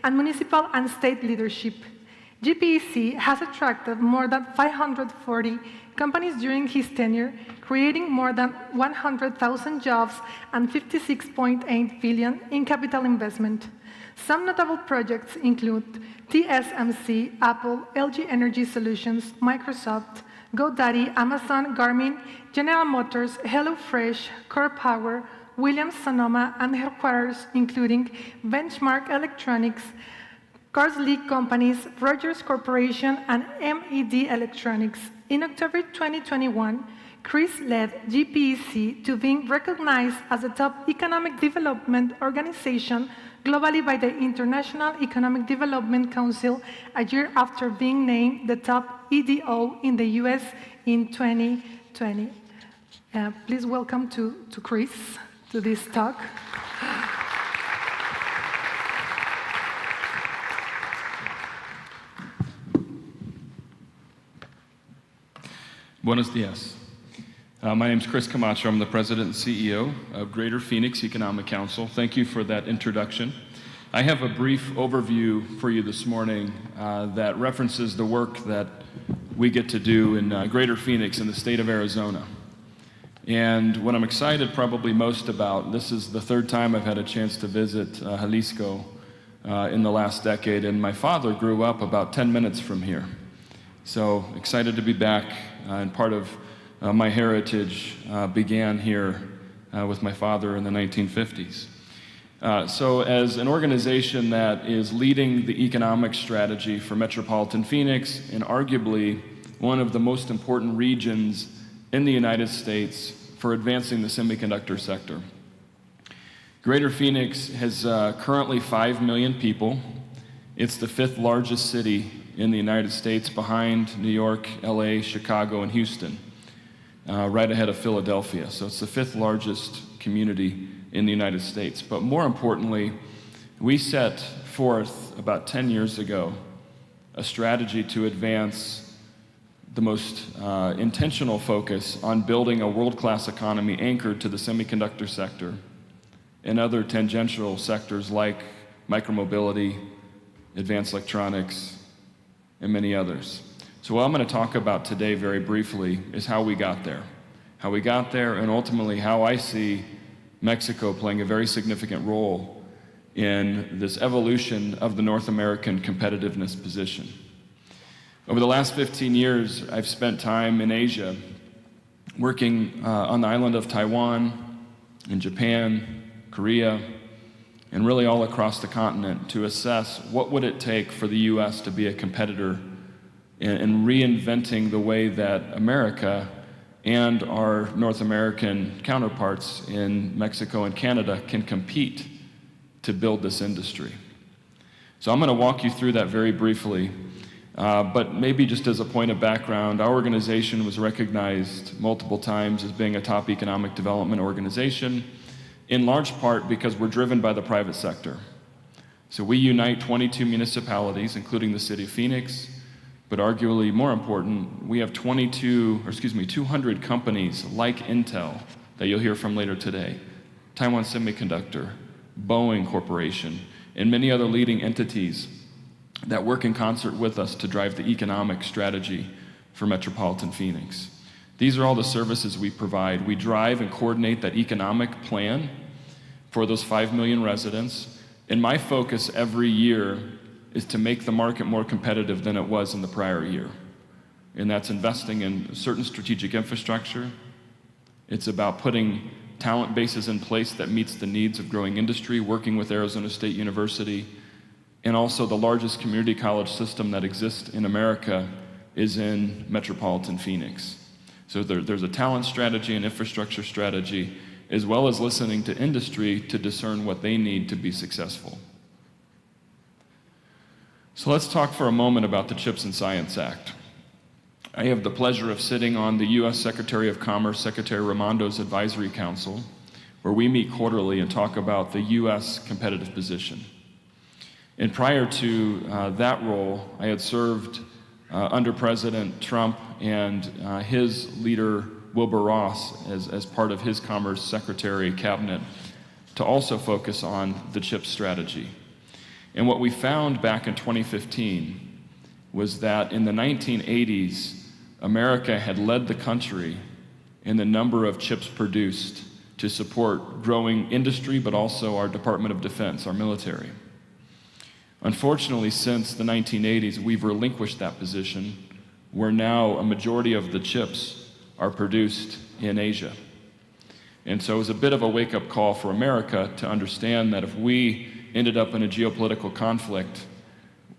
and municipal and state leadership. GPEC has attracted more than 540 companies during his tenure, creating more than 100,000 jobs and 56.8 billion in capital investment. Some notable projects include TSMC, Apple, LG Energy Solutions, Microsoft, GoDaddy, Amazon, Garmin, General Motors, HelloFresh, Core Power, Williams-Sonoma, and headquarters including Benchmark Electronics, Cars League Companies, Rogers Corporation, and MED Electronics. In October 2021, Chris led GPEC to being recognized as a top economic development organization globally by the International Economic Development Council a year after being named the top EDO in the US in 2020. Please welcome to Chris to this talk. Buenos dias. My name is Chris Camacho. I'm the President and CEO of Greater Phoenix Economic Council. Thank you for that introduction. I have a brief overview for you this morning that references the work that we get to do in Greater Phoenix in the state of Arizona. And what I'm excited probably most about, this is the third time I've had a chance to visit Jalisco in the last decade, and my father grew up about 10 minutes from here. So excited to be back, and part of my heritage began here with my father in the 1950s. So as an organization that is leading the economic strategy for metropolitan Phoenix, and arguably one of the most important regions in the United States for advancing the semiconductor sector. Greater Phoenix has currently 5 million people. It's the 5th largest city in the United States, behind New York, LA, Chicago, and Houston, right ahead of Philadelphia. So it's the 5th largest community in the United States. But more importantly, we set forth about 10 years ago a strategy to advance the most intentional focus on building a world-class economy anchored to the semiconductor sector and other tangential sectors like micromobility, advanced electronics, and many others. So what I'm going to talk about today very briefly is how we got there. How we got there, and ultimately how I see Mexico playing a very significant role in this evolution of the North American competitiveness position. Over the last 15 years, I've spent time in Asia, working on the island of Taiwan, in Japan, Korea, and really all across the continent to assess what would it take for the US to be a competitor in reinventing the way that America and our North American counterparts in Mexico and Canada can compete to build this industry. So I'm going to walk you through that very briefly. But maybe just as a point of background, our organization was recognized multiple times as being a top economic development organization, in large part because we're driven by the private sector. So we unite 22 municipalities, including the city of Phoenix, but arguably more important, we have 200 companies like Intel that you'll hear from later today, Taiwan Semiconductor, Boeing Corporation, and many other leading entities that work in concert with us to drive the economic strategy for metropolitan Phoenix. These are all the services we provide. We drive and coordinate that economic plan for those 5 million residents. And my focus every year is to make the market more competitive than it was in the prior year. And that's investing in certain strategic infrastructure. It's about putting talent bases in place that meets the needs of growing industry, working with Arizona State University, and also the largest community college system that exists in America is in metropolitan Phoenix. So there's a talent strategy and infrastructure strategy, as well as listening to industry to discern what they need to be successful. So let's talk for a moment about the CHIPS and Science Act. I have the pleasure of sitting on the U.S. Secretary of Commerce, Secretary Raimondo's Advisory Council, where we meet quarterly and talk about the U.S. competitive position. And prior to that role, I had served under President Trump and his leader, Wilbur Ross, as part of his Commerce Secretary cabinet, to also focus on the CHIPS strategy. And what we found back in 2015 was that in the 1980s, America had led the country in the number of chips produced to support growing industry, but also our Department of Defense, our military. Unfortunately, since the 1980s, we've relinquished that position, where now a majority of the chips are produced in Asia. And so it was a bit of a wake-up call for America to understand that if we ended up in a geopolitical conflict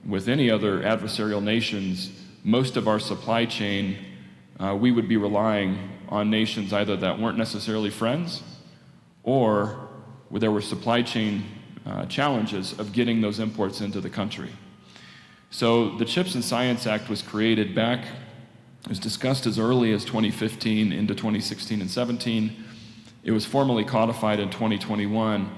with any other adversarial nations, most of our supply chain, we would be relying on nations either that weren't necessarily friends or where there were supply chain challenges of getting those imports into the country. So the CHIPS and Science Act was created back, it was discussed as early as 2015 into 2016 and 17. It was formally codified in 2021,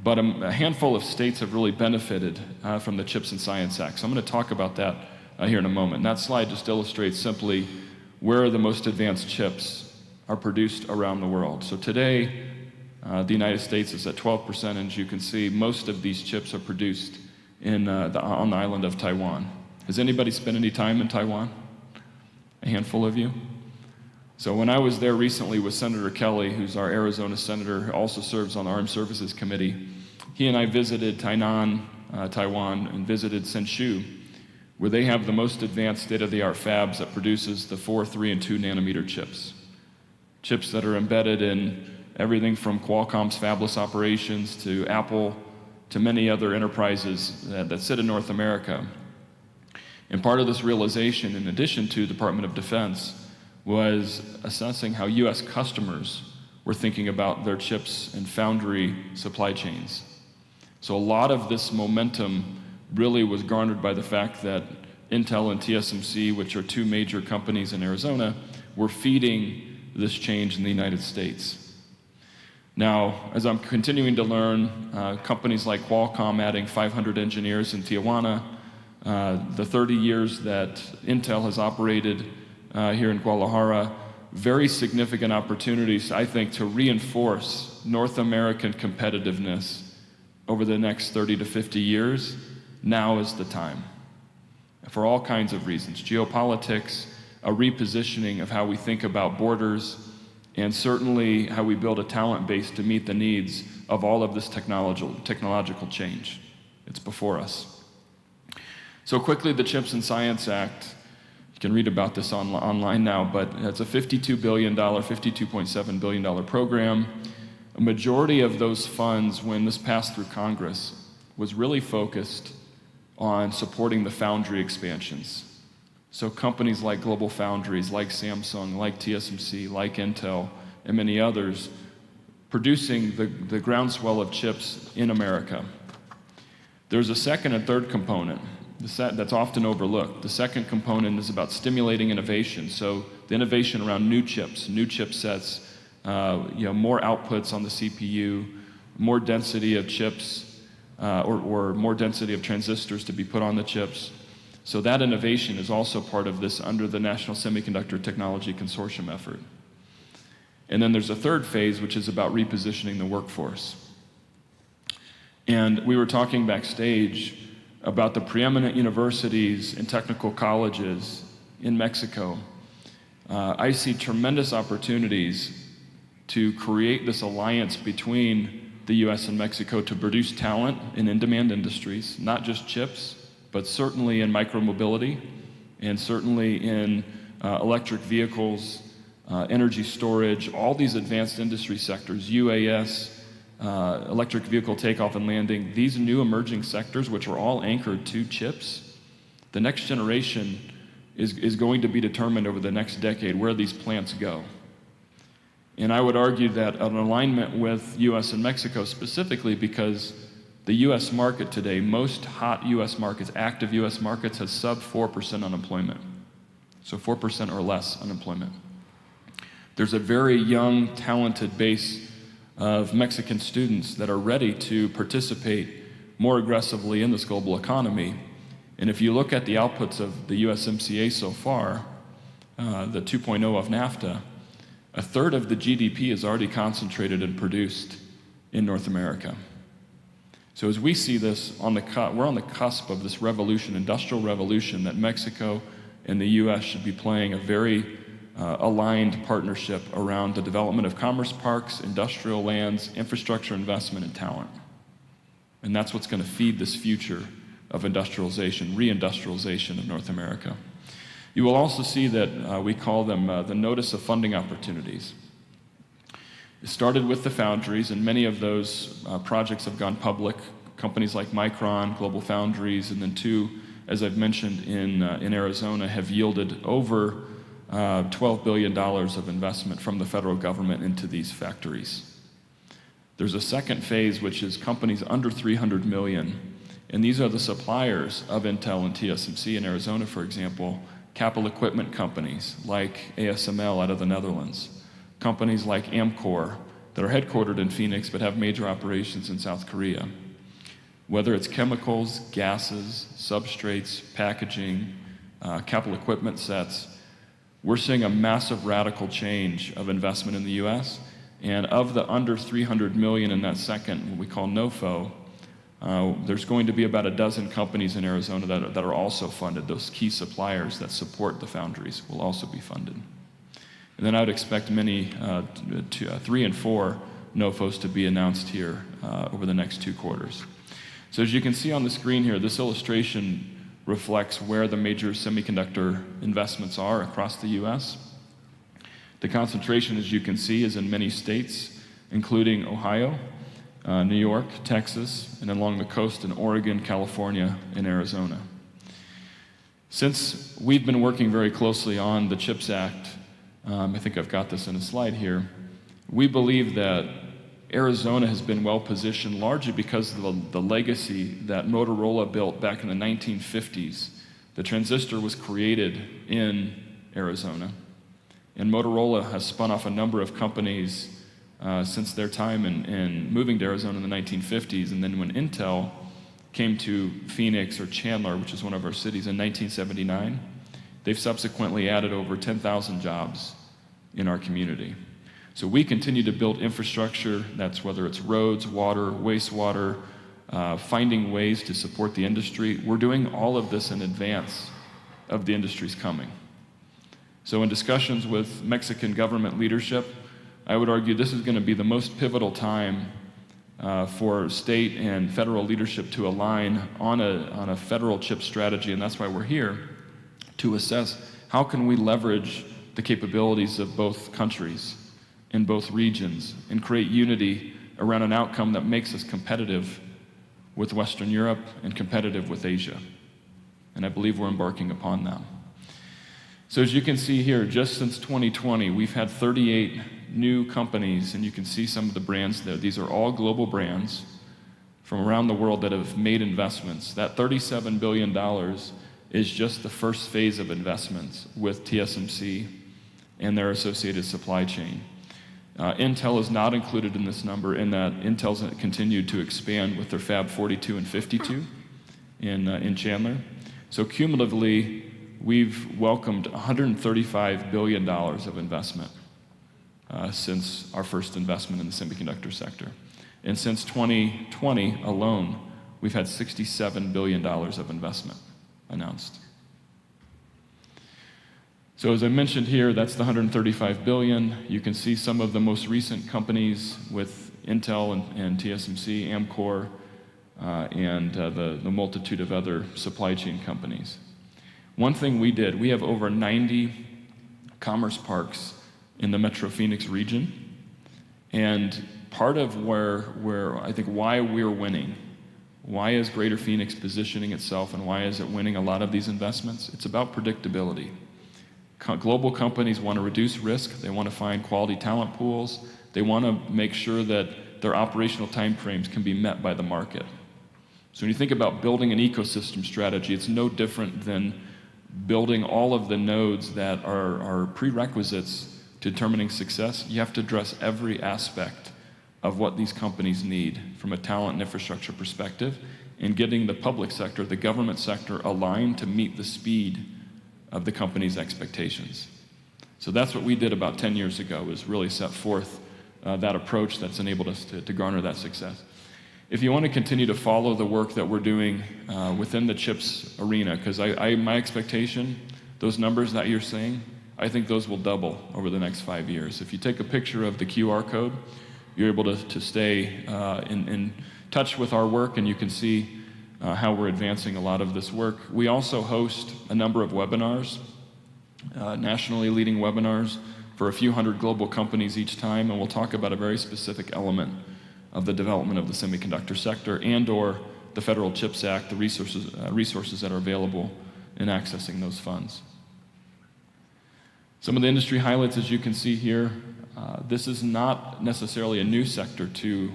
but a handful of states have really benefited from the CHIPS and Science Act. So I'm going to talk about that here in a moment. And that slide just illustrates simply where the most advanced chips are produced around the world. So today, the United States is at 12%, and as you can see, most of these chips are produced on the island of Taiwan. Has anybody spent any time in Taiwan? A handful of you? So when I was there recently with Senator Kelly, who's our Arizona senator, who also serves on the Armed Services Committee, he and I visited Tainan, Taiwan, and visited Hsinchu, where they have the most advanced state-of-the-art fabs that produces the 4, 3, and 2 nanometer chips. Chips that are embedded in everything from Qualcomm's fabless operations to Apple to many other enterprises that sit in North America. And part of this realization, in addition to Department of Defense, was assessing how US customers were thinking about their chips and foundry supply chains. So a lot of this momentum really was garnered by the fact that Intel and TSMC, which are two major companies in Arizona, were feeding this change in the United States. Now, as I'm continuing to learn, companies like Qualcomm adding 500 engineers in Tijuana, the 30 years that Intel has operated here in Guadalajara, very significant opportunities, I think, to reinforce North American competitiveness over the next 30 to 50 years. Now is the time, for all kinds of reasons. Geopolitics, a repositioning of how we think about borders, and certainly how we build a talent base to meet the needs of all of this technological change. It's before us. So quickly, the CHIPS and Science Act, you can read about this online now, but it's a $52 billion, $52.7 billion program. A majority of those funds, when this passed through Congress, was really focused on supporting the foundry expansions. So companies like Global Foundries, like Samsung, like TSMC, like Intel, and many others, producing the groundswell of chips in America. There's a second and third component that's often overlooked. The second component is about stimulating innovation. So the innovation around new chips, new chipsets, more outputs on the CPU, more density of chips, or more density of transistors to be put on the chips. So that innovation is also part of this under the National Semiconductor Technology Consortium effort. And then there's a third phase, which is about repositioning the workforce. And we were talking backstage about the preeminent universities and technical colleges in Mexico. I see tremendous opportunities to create this alliance between the US and Mexico to produce talent in in-demand industries, not just chips, but certainly in micromobility and certainly in electric vehicles, energy storage, all these advanced industry sectors, UAS, electric vehicle takeoff and landing, these new emerging sectors, which are all anchored to chips, the next generation is going to be determined over the next decade where these plants go. And I would argue that an alignment with US and Mexico specifically because the US market today, most hot US markets, active US markets, has sub 4% unemployment. So 4% or less unemployment. There's a very young, talented base of Mexican students that are ready to participate more aggressively in this global economy. And if you look at the outputs of the USMCA so far, the 2.0 of NAFTA, a third of the GDP is already concentrated and produced in North America. So as we see this, we're on the cusp of this revolution, industrial revolution, that Mexico and the U.S. should be playing a very aligned partnership around the development of commerce parks, industrial lands, infrastructure investment, and talent. And that's what's going to feed this future of industrialization, reindustrialization of North America. You will also see that we call them the Notice of Funding Opportunities. It started with the foundries, and many of those projects have gone public. Companies like Micron, Global Foundries, and then two, as I've mentioned, in Arizona, have yielded over $12 billion of investment from the federal government into these factories. There's a second phase, which is companies under 300 million, and these are the suppliers of Intel and TSMC in Arizona, for example, capital equipment companies like ASML out of the Netherlands, companies like Amcor that are headquartered in Phoenix but have major operations in South Korea. Whether it's chemicals, gases, substrates, packaging, capital equipment sets, we're seeing a massive radical change of investment in the US. And of the under 300 million in that second, what we call NOFO, there's going to be about a dozen companies in Arizona that are also funded. Those key suppliers that support the foundries will also be funded. And then I would expect many, 3 and 4 NOFOs to be announced here over the next 2 quarters. So as you can see on the screen here, this illustration reflects where the major semiconductor investments are across the US. The concentration, as you can see, is in many states, including Ohio, New York, Texas, and along the coast in Oregon, California, and Arizona. Since we've been working very closely on the CHIPS Act, I think I've got this in a slide here, we believe that Arizona has been well positioned largely because of the legacy that Motorola built back in the 1950s. The transistor was created in Arizona, and Motorola has spun off a number of companies since their time in moving to Arizona in the 1950s. And then when Intel came to Phoenix or Chandler, which is one of our cities, in 1979, they've subsequently added over 10,000 jobs in our community. So we continue to build infrastructure, that's whether it's roads, water, wastewater, finding ways to support the industry. We're doing all of this in advance of the industry's coming. So in discussions with Mexican government leadership, I would argue this is going to be the most pivotal time for state and federal leadership to align on a federal chip strategy, and that's why we're here, to assess how can we leverage the capabilities of both countries in both regions and create unity around an outcome that makes us competitive with Western Europe and competitive with Asia. And I believe we're embarking upon that. So as you can see here, just since 2020, we've had 38 new companies, and you can see some of the brands there. These are all global brands from around the world that have made investments. That $37 billion is just the first phase of investments with TSMC and their associated supply chain. Intel is not included in this number in that Intel's continued to expand with their Fab 42 and 52 in Chandler. So cumulatively, we've welcomed $135 billion of investment since our first investment in the semiconductor sector. And since 2020 alone, we've had $67 billion of investment announced. So as I mentioned here, that's the $135 billion. You can see some of the most recent companies with Intel and TSMC, Amcor, and the multitude of other supply chain companies. One thing we did, we have over 90 commerce parks in the Metro Phoenix region, and part of where I think why we're winning, why is Greater Phoenix positioning itself and why is it winning a lot of these investments? It's about predictability. Global companies want to reduce risk, they want to find quality talent pools, they want to make sure that their operational timeframes can be met by the market. So when you think about building an ecosystem strategy, it's no different than building all of the nodes that are prerequisites to determining success. You have to address every aspect of what these companies need from a talent and infrastructure perspective, and getting the public sector, the government sector, aligned to meet the speed of the company's expectations. So that's what we did about 10 years ago, is really set forth that approach that's enabled us to garner that success. If you want to continue to follow the work that we're doing within the CHIPS arena, because my expectation, those numbers that you're seeing, I think those will double over the next 5 years. If you take a picture of the QR code, you're able to stay in touch with our work, and you can see how we're advancing a lot of this work. We also host a number of webinars, nationally leading webinars for a few hundred global companies each time, and we'll talk about a very specific element of the development of the semiconductor sector and/or the Federal CHIPS Act, the resources that are available in accessing those funds. Some of the industry highlights, as you can see here, this is not necessarily a new sector to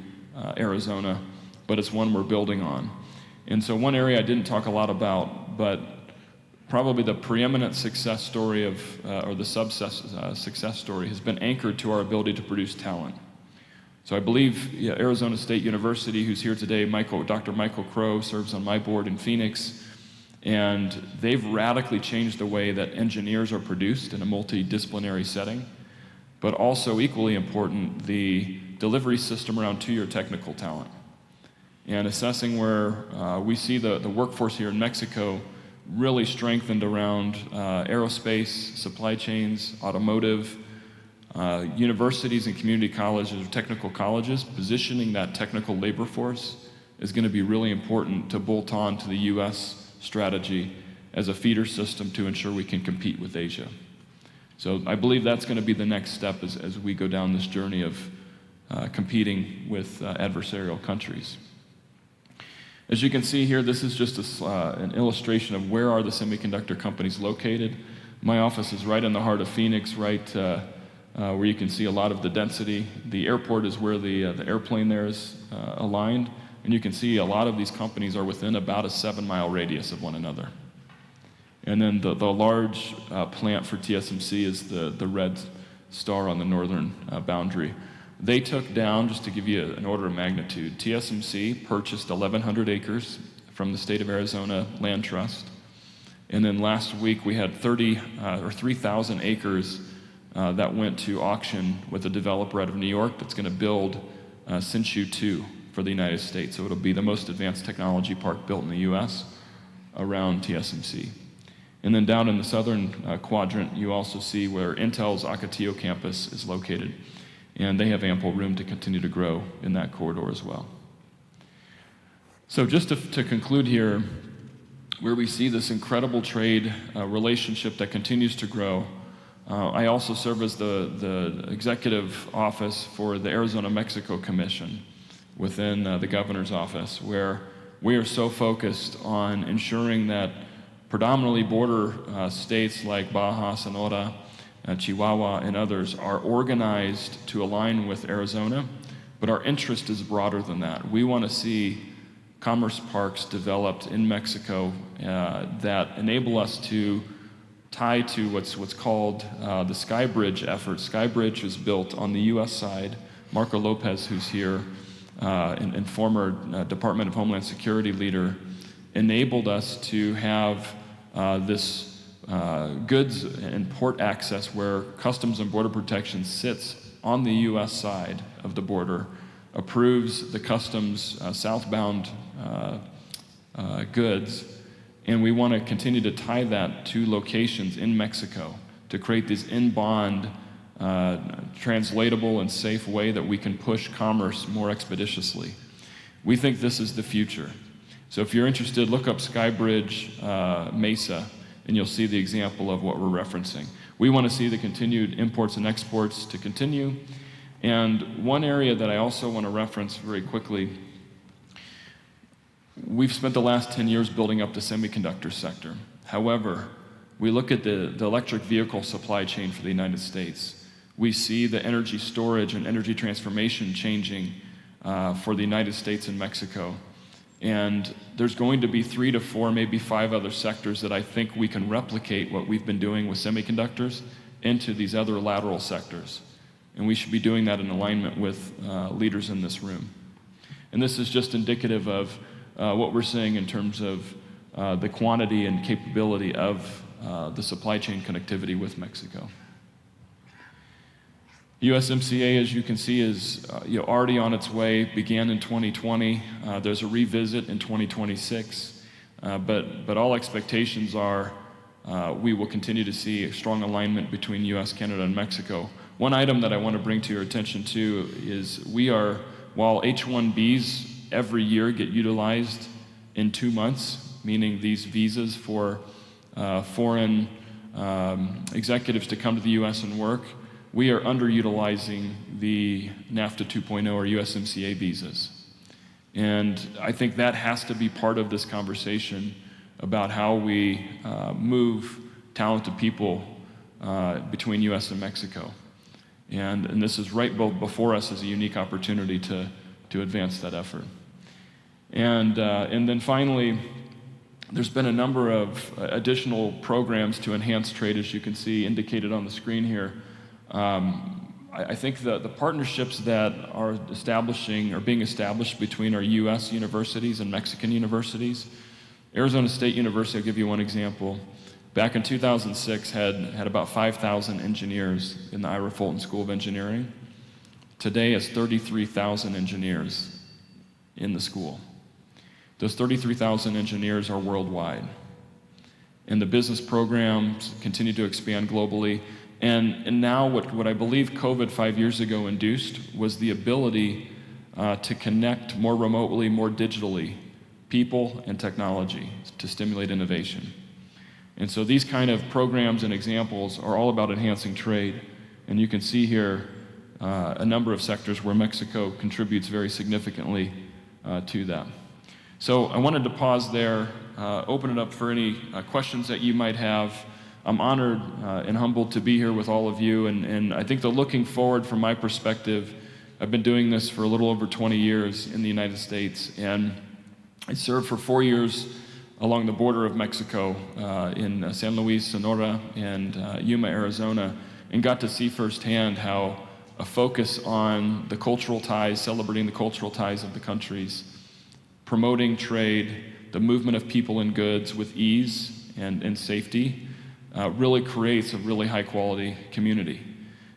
Arizona, but it's one we're building on. And so one area I didn't talk a lot about, but probably the preeminent success story or the success story has been anchored to our ability to produce talent. So I believe Arizona State University, who's here today, Dr. Michael Crow serves on my board in Phoenix, and they've radically changed the way that engineers are produced in a multidisciplinary setting, but also equally important, the delivery system around two-year technical talent. And assessing where we see the workforce here in Mexico really strengthened around aerospace, supply chains, automotive, universities and community colleges or technical colleges. Positioning that technical labor force is going to be really important to bolt on to the U.S. strategy as a feeder system to ensure we can compete with Asia. So I believe that's going to be the next step as we go down this journey of competing with adversarial countries. As you can see here, this is just an illustration of where are the semiconductor companies located. My office is right in the heart of Phoenix, right where you can see a lot of the density. The airport is where the airplane there is aligned, and you can see a lot of these companies are within about a 7-mile radius of one another. And then the large plant for TSMC is the red star on the northern boundary. They took down, just to give you an order of magnitude, TSMC purchased 1,100 acres from the state of Arizona Land Trust. And then last week we had 3,000 acres that went to auction with a developer out of New York that's going to build Hsinchu 2 for the United States. So it'll be the most advanced technology park built in the U.S. around TSMC. And then down in the southern quadrant, you also see where Intel's Ocotillo campus is located. And they have ample room to continue to grow in that corridor as well. So just to conclude here, where we see this incredible trade relationship that continues to grow, I also serve as the executive office for the Arizona-Mexico Commission within the governor's office, where we are so focused on ensuring that predominantly border states like Baja, Sonora, Chihuahua, and others are organized to align with Arizona, but our interest is broader than that. We want to see commerce parks developed in Mexico that enable us to tie to what's called the SkyBridge effort. SkyBridge was built on the U.S. side. Marco Lopez, who's here, and former Department of Homeland Security leader, enabled us to have this goods and port access where Customs and Border Protection sits on the U.S. side of the border, approves the Customs southbound goods, and we want to continue to tie that to locations in Mexico to create this in-bond, translatable and safe way that we can push commerce more expeditiously. We think this is the future. So if you're interested, look up SkyBridge Mesa, and you'll see the example of what we're referencing. We want to see the continued imports and exports to continue. And one area that I also want to reference very quickly, we've spent the last 10 years building up the semiconductor sector. However, we look at the electric vehicle supply chain for the United States. We see the energy storage and energy transformation changing for the United States and Mexico. And there's going to be 3 to 4, maybe 5 other sectors that I think we can replicate what we've been doing with semiconductors into these other lateral sectors. And we should be doing that in alignment with leaders in this room. And this is just indicative of what we're seeing in terms of the quantity and capability of the supply chain connectivity with Mexico. USMCA, as you can see, is already on its way, began in 2020. There's a revisit in 2026, but all expectations are we will continue to see a strong alignment between US, Canada, and Mexico. One item that I want to bring to your attention too is while H-1Bs every year get utilized in 2 months, meaning these visas for foreign executives to come to the US and work, we are underutilizing the NAFTA 2.0 or USMCA visas. And I think that has to be part of this conversation about how we move talented people between US and Mexico. And this is right before us as a unique opportunity to advance that effort. And then finally, there's been a number of additional programs to enhance trade, as you can see indicated on the screen here. I think the partnerships that are being established between our US universities and Mexican universities. Arizona State University, I'll give you one example. Back in 2006 had about 5,000 engineers in the Ira Fulton School of Engineering. Today it's 33,000 engineers in the school. Those 33,000 engineers are worldwide. And the business programs continue to expand globally. And now what I believe COVID 5 years ago induced was the ability to connect more remotely, more digitally, people and technology to stimulate innovation. And so these kind of programs and examples are all about enhancing trade. And you can see here a number of sectors where Mexico contributes very significantly to that. So I wanted to pause there, open it up for any questions that you might have. I'm honored and humbled to be here with all of you, and I think that looking forward from my perspective, I've been doing this for a little over 20 years in the United States, and I served for 4 years along the border of Mexico in San Luis, Sonora, and Yuma, Arizona, and got to see firsthand how a focus on the cultural ties, celebrating the cultural ties of the countries, promoting trade, the movement of people and goods with ease and safety, really creates a really high quality community.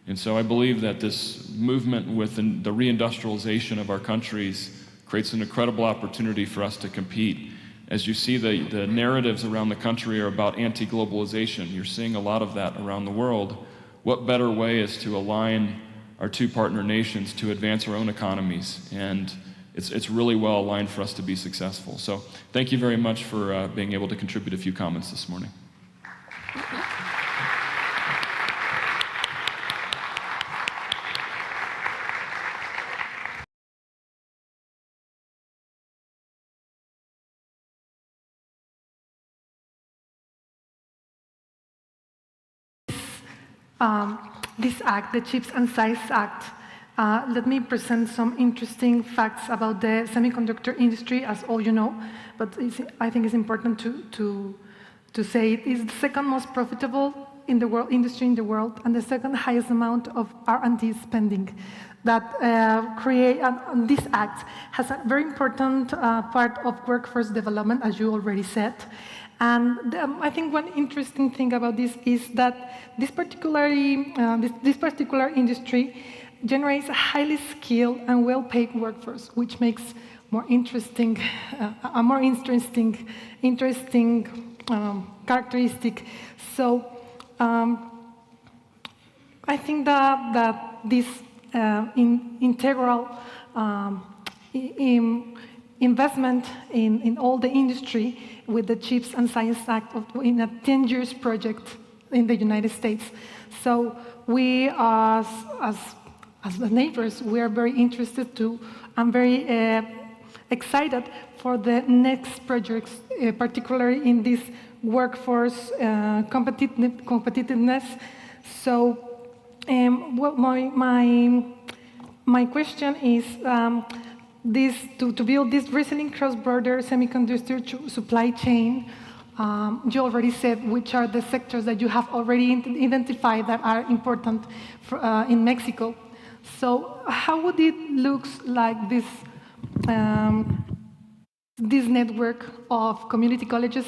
And so I believe that this movement with the reindustrialization of our countries creates an incredible opportunity for us to compete. As you see, the narratives around the country are about anti-globalization. You're seeing a lot of that around the world. What better way is to align our two partner nations to advance our own economies? And it's really well aligned for us to be successful. So thank you very much for being able to contribute a few comments this morning. This act, the CHIPS and Science Act, let me present some interesting facts about the semiconductor industry, as all you know, but I think it's important to say it is the second most profitable industry in the world, and the second highest amount of R&D spending. That and this act has a very important part of workforce development, as you already said. And I think one interesting thing about this is that this particular industry generates a highly skilled and well-paid workforce, which makes more interesting, a more interesting characteristic. So I think that this integral investment in all the industry with the CHIPS and Science Act in a 10 years project in the United States. So we, as the neighbors, we are very interested to, I'm very excited for the next projects, particularly in this workforce competitiveness. So well, my question is, to build this resilient cross-border semiconductor supply chain, you already said which are the sectors that you have already identified that are important in Mexico. So how would it look like this network of community colleges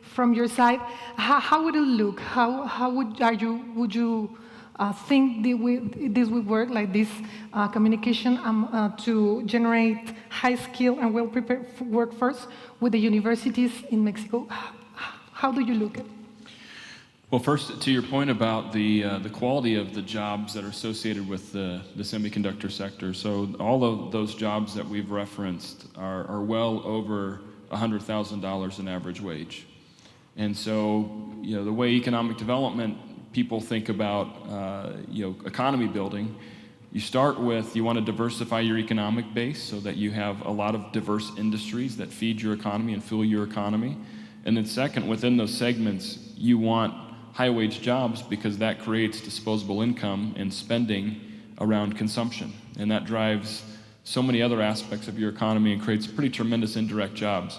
from your side? How would it look? How would you think this will work, like this communication to generate high skill and well-prepared workforce with the universities in Mexico? How do you look at it? Well, first, to your point about the quality of the jobs that are associated with the semiconductor sector, so all of those jobs that we've referenced are well over $100,000 in average wage. And so, the way economic development people think about, economy building, you start with, you want to diversify your economic base so that you have a lot of diverse industries that feed your economy and fuel your economy. And then second, within those segments, you want high-wage jobs because that creates disposable income and spending around consumption. And that drives so many other aspects of your economy and creates pretty tremendous indirect jobs.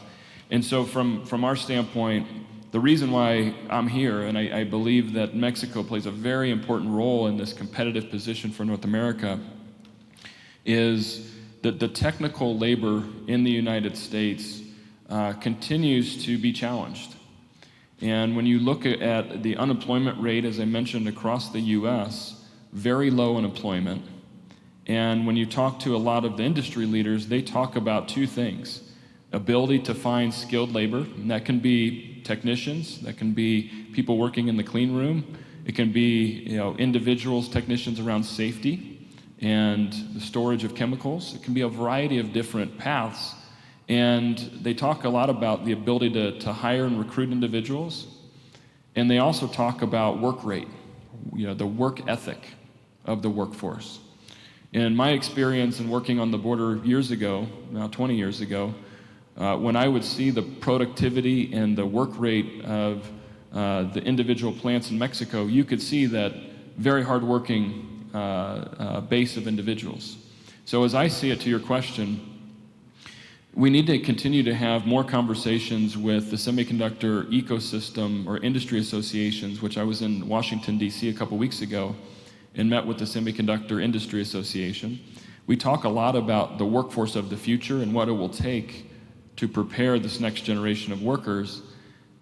And so from our standpoint, the reason why I'm here, and I believe that Mexico plays a very important role in this competitive position for North America, is that the technical labor in the United States continues to be challenged. And when you look at the unemployment rate, as I mentioned, across the US, very low unemployment. And when you talk to a lot of the industry leaders, they talk about two things: ability to find skilled labor, and that can be technicians, that can be people working in the clean room, it can be individuals, technicians around safety and the storage of chemicals. It can be a variety of different paths. And they talk a lot about the ability to hire and recruit individuals. And they also talk about work rate, the work ethic of the workforce. In my experience in working on the border years ago, now 20 years ago, when I would see the productivity and the work rate of the individual plants in Mexico, you could see that very hardworking base of individuals. So as I see it, to your question, we need to continue to have more conversations with the semiconductor ecosystem or industry associations, which I was in Washington, D.C. a couple weeks ago and met with the Semiconductor Industry Association. We talk a lot about the workforce of the future and what it will take to prepare this next generation of workers.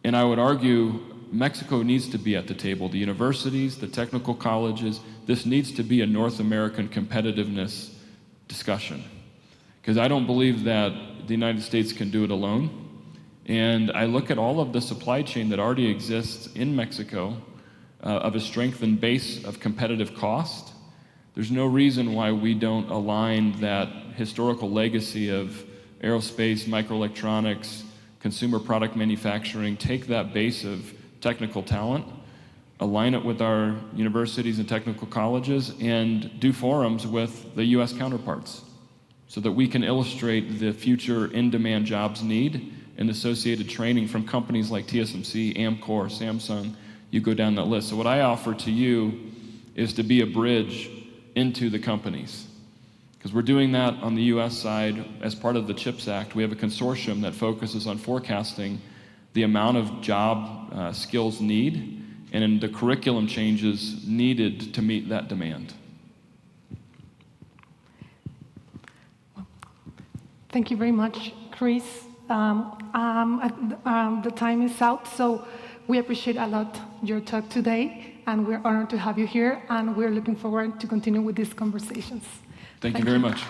And I would argue Mexico needs to be at the table. The universities, the technical colleges, this needs to be a North American competitiveness discussion. Because I don't believe that the United States can do it alone. And I look at all of the supply chain that already exists in Mexico of a strengthened base of competitive cost. There's no reason why we don't align that historical legacy of aerospace, microelectronics, consumer product manufacturing, take that base of technical talent, align it with our universities and technical colleges, and do forums with the US counterparts, so that we can illustrate the future in-demand jobs need and associated training from companies like TSMC, Amcor, Samsung. You go down that list. So what I offer to you is to be a bridge into the companies. Because we're doing that on the US side as part of the CHIPS Act. We have a consortium that focuses on forecasting the amount of job skills need and the curriculum changes needed to meet that demand. Thank you very much, Chris. The time is out, so we appreciate a lot your talk today, and we're honored to have you here, and we're looking forward to continue with these conversations. Thank you very much.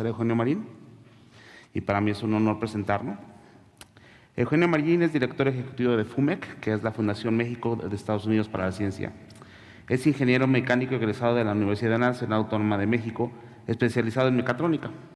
Eugenio Marín, y para mí es un honor presentarlo. Eugenio Marín es director ejecutivo de FUMEC, que es la Fundación México de Estados Unidos para la Ciencia. Es ingeniero mecánico egresado de la Universidad Nacional Autónoma de México, especializado en mecatrónica.